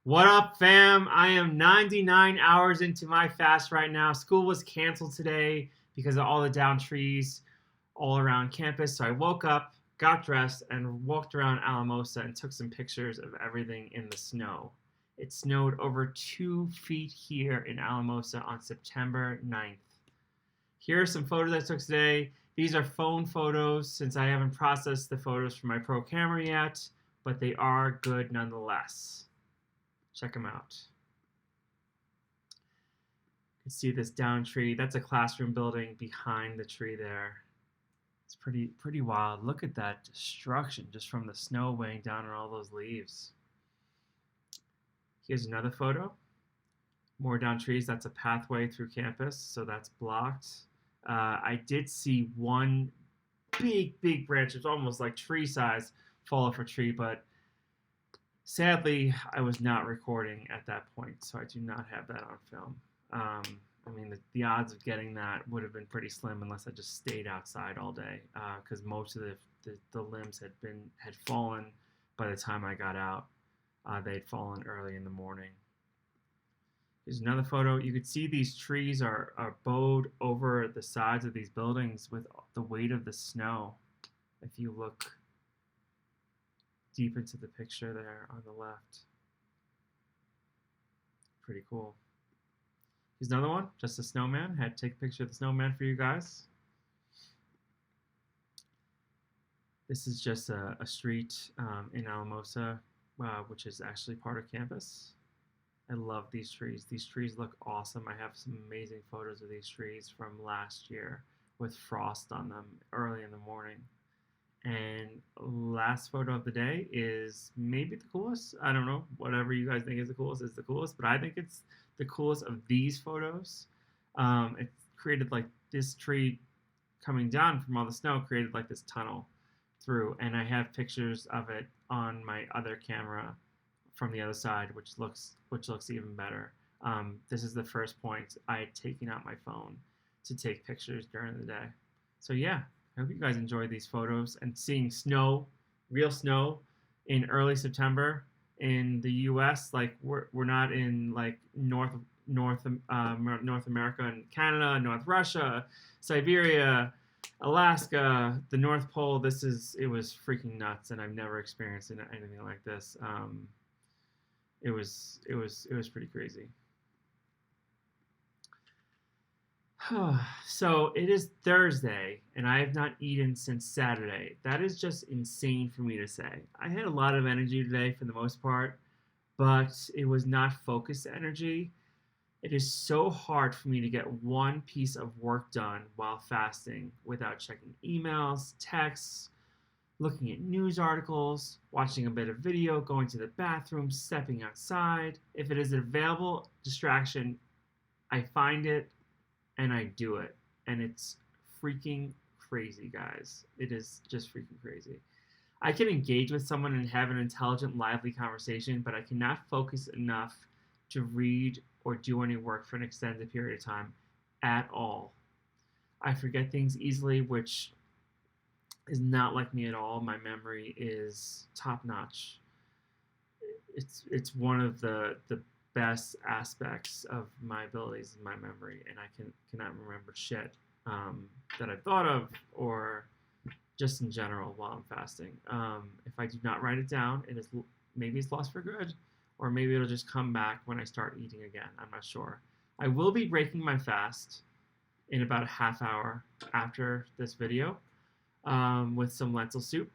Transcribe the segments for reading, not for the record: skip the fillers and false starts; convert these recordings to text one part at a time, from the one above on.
What up, fam? I am 99 hours into my fast right now. School was canceled today because of all the downed trees all around campus. So I woke up, got dressed, and walked around Alamosa and took some pictures of everything in the snow. It snowed over 2 feet here in Alamosa on September 9th. Here are some photos I took today. These are phone photos since I haven't processed the photos from my pro camera yet, but they are good nonetheless. Check them out. You can see this down tree. That's a classroom building behind the tree there. It's pretty wild. Look at that destruction just from the snow weighing down on all those leaves. Here's another photo. More down trees. That's a pathway through campus, so that's blocked. I did see one big branch. It's almost like tree size fall off a tree, but sadly, I was not recording at that point, so I do not have that on film. I mean, the odds of getting that would have been pretty slim unless I just stayed outside all day, because most of the limbs had fallen by the time I got out. They'd fallen early in the morning. Here's another photo. You could see these trees are bowed over the sides of these buildings with the weight of the snow. If you look deep into the picture there on the left. Pretty cool. Here's another one, just a snowman. Had to take a picture of the snowman for you guys. This is just a street in Alamosa, which is actually part of campus. I love these trees. These trees look awesome. I have some amazing photos of these trees from last year with frost on them early in the morning. And last photo of the day is maybe the coolest. I don't know. Whatever you guys think is the coolest. But I think it's the coolest of these photos. It created like this tree coming down from all the snow created like this tunnel through. And I have pictures of it on my other camera from the other side, which looks even better. This is the first point I had taken out my phone to take pictures during the day. So yeah. I hope you guys enjoy these photos and seeing snow, real snow, in early September in the U.S. Like we're not in like North America and Canada, North Russia, Siberia, Alaska, the North Pole. It was freaking nuts, and I've never experienced anything like this. It was pretty crazy. So it is Thursday, and I have not eaten since Saturday. That is just insane for me to say. I had a lot of energy today for the most part, but it was not focused energy. It is so hard for me to get one piece of work done while fasting without checking emails, texts, looking at news articles, watching a bit of video, going to the bathroom, stepping outside. If it is an available distraction, I find it and I do it. And it's freaking crazy, guys. It is just freaking crazy. I can engage with someone and have an intelligent, lively conversation, but I cannot focus enough to read or do any work for an extended period of time at all. I forget things easily, which is not like me at all. My memory is top notch. It's one of the best aspects of my abilities in my memory, and I cannot remember shit that I've thought of or just in general while I'm fasting. If I do not write it down, maybe it's lost for good, or maybe it'll just come back when I start eating again. I'm not sure. I will be breaking my fast in about a half hour after this video with some lentil soup.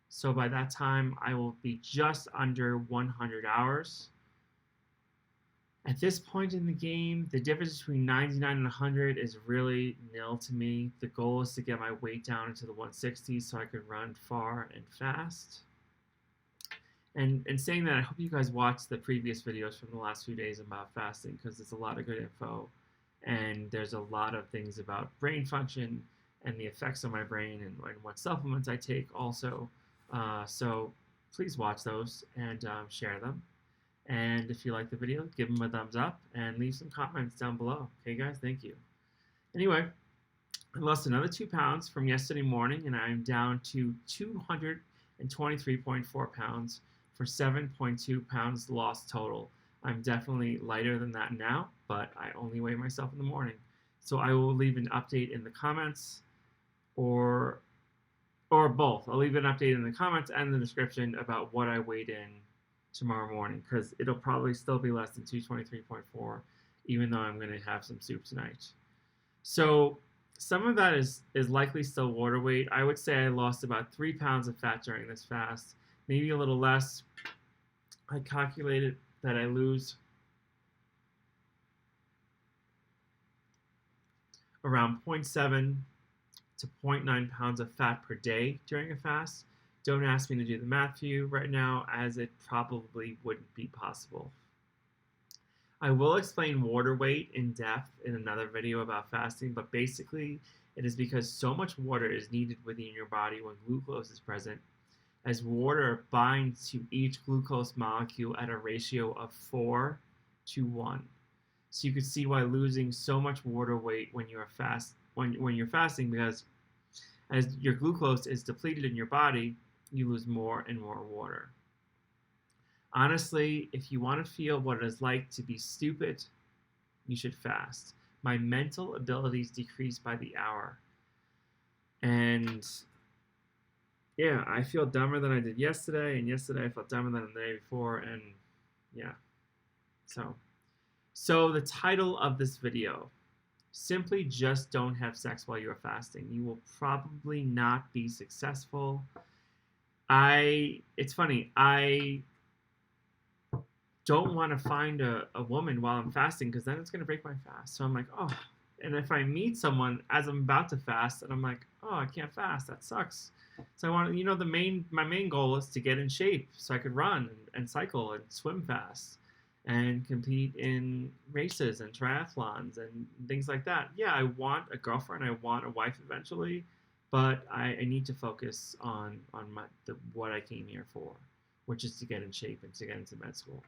So by that time, I will be just under 100 hours. At this point in the game, the difference between 99 and 100 is really nil to me. The goal is to get my weight down into the 160s so I could run far and fast. And saying that, I hope you guys watched the previous videos from the last few days about fasting, because there's a lot of good info, and there's a lot of things about brain function and the effects on my brain and what supplements I take also. So please watch those and share them. And if you like the video, give them a thumbs up and leave some comments down below. Okay, guys, thank you. Anyway, I lost another 2 pounds from yesterday morning, and I'm down to 223.4 pounds for 7.2 pounds lost total. I'm definitely lighter than that now, but I only weigh myself in the morning. So I will leave an update in the comments, or both. I'll leave an update in the comments and the description about what I weighed in tomorrow morning, because it'll probably still be less than 223.4, even though I'm going to have some soup tonight. So some of that is likely still water weight. I would say I lost about 3 pounds of fat during this fast, maybe a little less. I calculated that I lose around 0.7 to 0.9 pounds of fat per day during a fast. Don't ask me to do the math for you right now, as it probably wouldn't be possible. I will explain water weight in depth in another video about fasting, but basically it is because so much water is needed within your body when glucose is present, as water binds to each glucose molecule at a ratio of 4 to 1. So you can see why losing so much water weight when you're fasting, because as your glucose is depleted in your body, you lose more and more water. Honestly, if you want to feel what it is like to be stupid, you should fast. My mental abilities decrease by the hour. And yeah, I feel dumber than I did yesterday, and yesterday I felt dumber than the day before, and yeah. So the title of this video, simply just don't have sex while you're fasting. You will probably not be successful. It's funny, I don't want to find a woman while I'm fasting, because then it's going to break my fast. So I'm like, oh, and if I meet someone as I'm about to fast and I'm like, oh, I can't fast, that sucks. So I want to, my main goal is to get in shape so I could run and cycle and swim fast and compete in races and triathlons and things like that. Yeah, I want a girlfriend, I want a wife eventually, but I need to focus on what I came here for, which is to get in shape and to get into med school.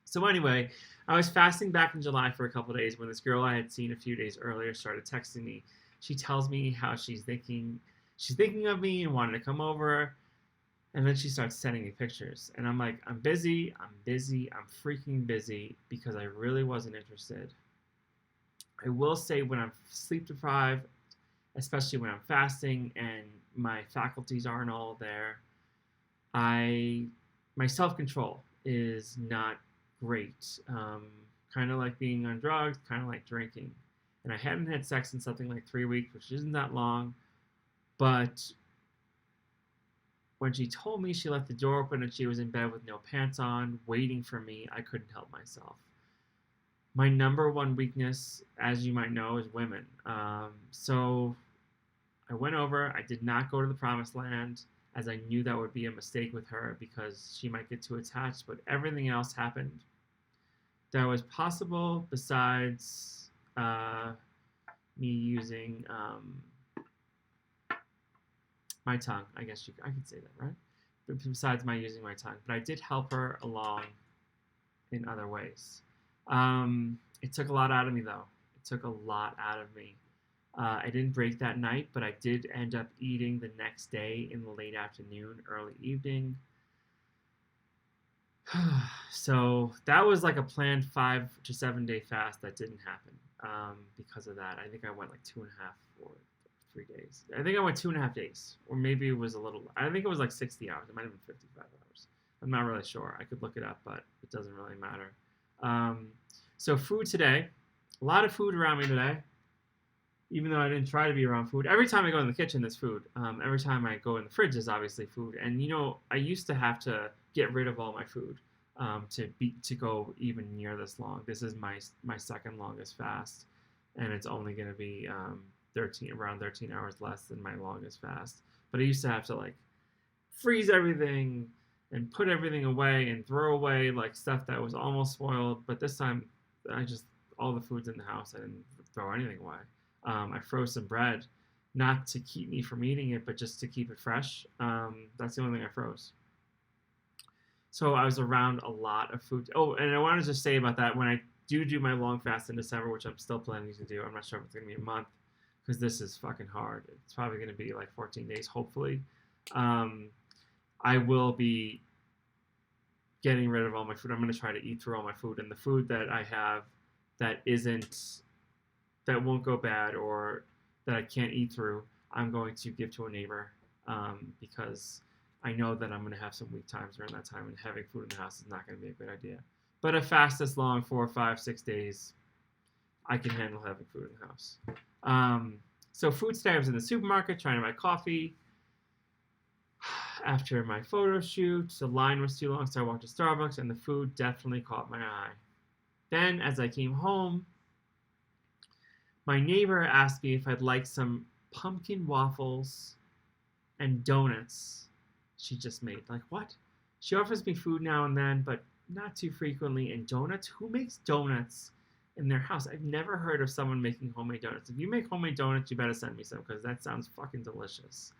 So anyway, I was fasting back in July for a couple of days when this girl I had seen a few days earlier started texting me. She tells me how she's thinking of me and wanted to come over, and then she starts sending me pictures. And I'm like, I'm freaking busy, because I really wasn't interested. I will say, when I'm sleep deprived, especially when I'm fasting and my faculties aren't all there, my self-control is not great. Kind of like being on drugs, kind of like drinking. And I hadn't had sex in something like 3 weeks, which isn't that long. But when she told me she left the door open and she was in bed with no pants on, waiting for me, I couldn't help myself. My number one weakness, as you might know, is women. So I went over. I did not go to the promised land, as I knew that would be a mistake with her, because she might get too attached. But everything else happened that was possible, besides me using my tongue. I guess I could say that, right? But besides my using my tongue. But I did help her along in other ways. It took a lot out of me, though. It took a lot out of me. I didn't break that night, but I did end up eating the next day in the late afternoon, early evening. So that was like a planned 5 to 7 day fast that didn't happen because of that. I think I went like 2.5 or 3 days. I think I went 2.5 days, or maybe it was a little. I think it was like 60 hours. It might have been 55 hours. I'm not really sure. I could look it up, but it doesn't really matter. So food today, a lot of food around me today. Even though I didn't try to be around food, every time I go in the kitchen, there's food. Every time I go in the fridge, there's obviously food. And I used to have to get rid of all my food to go even near this long. This is my second longest fast, and it's only going to be around 13 hours less than my longest fast. But I used to have to like freeze everything and put everything away and throw away like stuff that was almost spoiled. But this time, all the food's in the house. I didn't throw anything away. I froze some bread, not to keep me from eating it, but just to keep it fresh. That's the only thing I froze. So I was around a lot of food. Oh, and I wanted to just say about that, when I do my long fast in December, which I'm still planning to do, I'm not sure if it's going to be a month, because this is fucking hard. It's probably going to be like 14 days, hopefully. I will be getting rid of all my food. I'm going to try to eat through all my food, and the food that I have that isn't that won't go bad or that I can't eat through, I'm going to give to a neighbor because I know that I'm going to have some weak times during that time, and having food in the house is not going to be a good idea. But a fast this long, 4, 5, 6 days, I can handle having food in the house. So food today, I was in the supermarket trying to buy coffee. After my photo shoot, the line was too long, so I walked to Starbucks, and the food definitely caught my eye. Then, as I came home, my neighbor asked me if I'd like some pumpkin waffles and donuts she just made. Like, what? She offers me food now and then, but not too frequently. And donuts? Who makes donuts in their house? I've never heard of someone making homemade donuts. If you make homemade donuts, you better send me some because that sounds fucking delicious.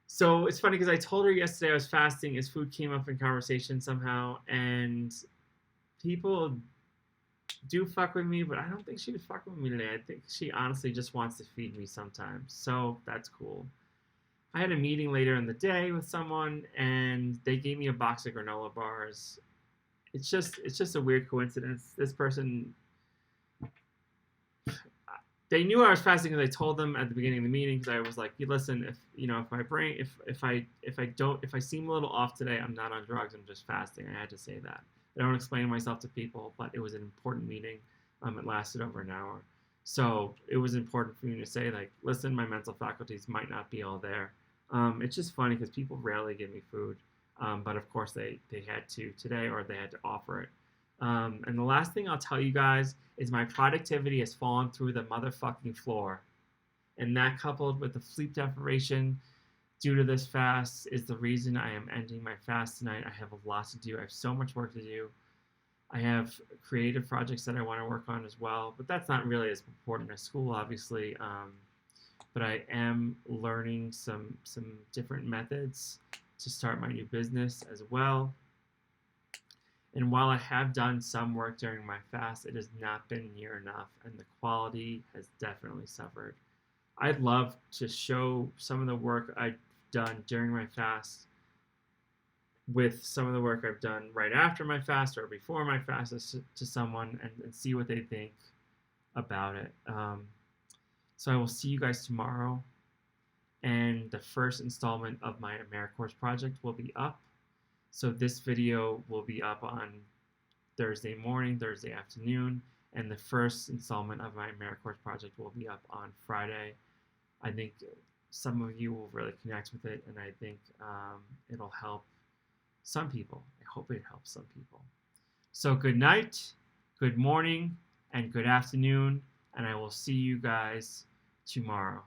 So it's funny because I told her yesterday I was fasting as food came up in conversation somehow, and people do fuck with me, but I don't think she was fucking with me today. I think she honestly just wants to feed me sometimes. So that's cool. I had a meeting later in the day with someone, and they gave me a box of granola bars. It's just a weird coincidence. This person, they knew I was fasting because I told them at the beginning of the meeting, because I was like, listen, if my brain, if I seem a little off today, I'm not on drugs, I'm just fasting. I had to say that. I don't explain myself to people, but it was an important meeting. It lasted over an hour. So it was important for me to say, like, listen, my mental faculties might not be all there. It's just funny because people rarely give me food. But of course they had to today, or they had to offer it. And the last thing I'll tell you guys is my productivity has fallen through the motherfucking floor. And that, coupled with the sleep deprivation due to this fast, is the reason I am ending my fast tonight. I have a lot to do. I have so much work to do. I have creative projects that I want to work on as well, but that's not really as important as school, obviously. But I am learning some different methods to start my new business as well. And while I have done some work during my fast, it has not been near enough, and the quality has definitely suffered. I'd love to show some of the work I've done during my fast with some of the work I've done right after my fast or before my fast to someone, and see what they think about it. So I will see you guys tomorrow, and the first installment of my AmeriCourse project will be up. So this video will be up on Thursday morning, Thursday afternoon, and the first installment of my AmeriCourse project will be up on Friday. I think some of you will really connect with it, and I think it'll help some people. I hope it helps some people. So good night, good morning, and good afternoon, and I will see you guys tomorrow.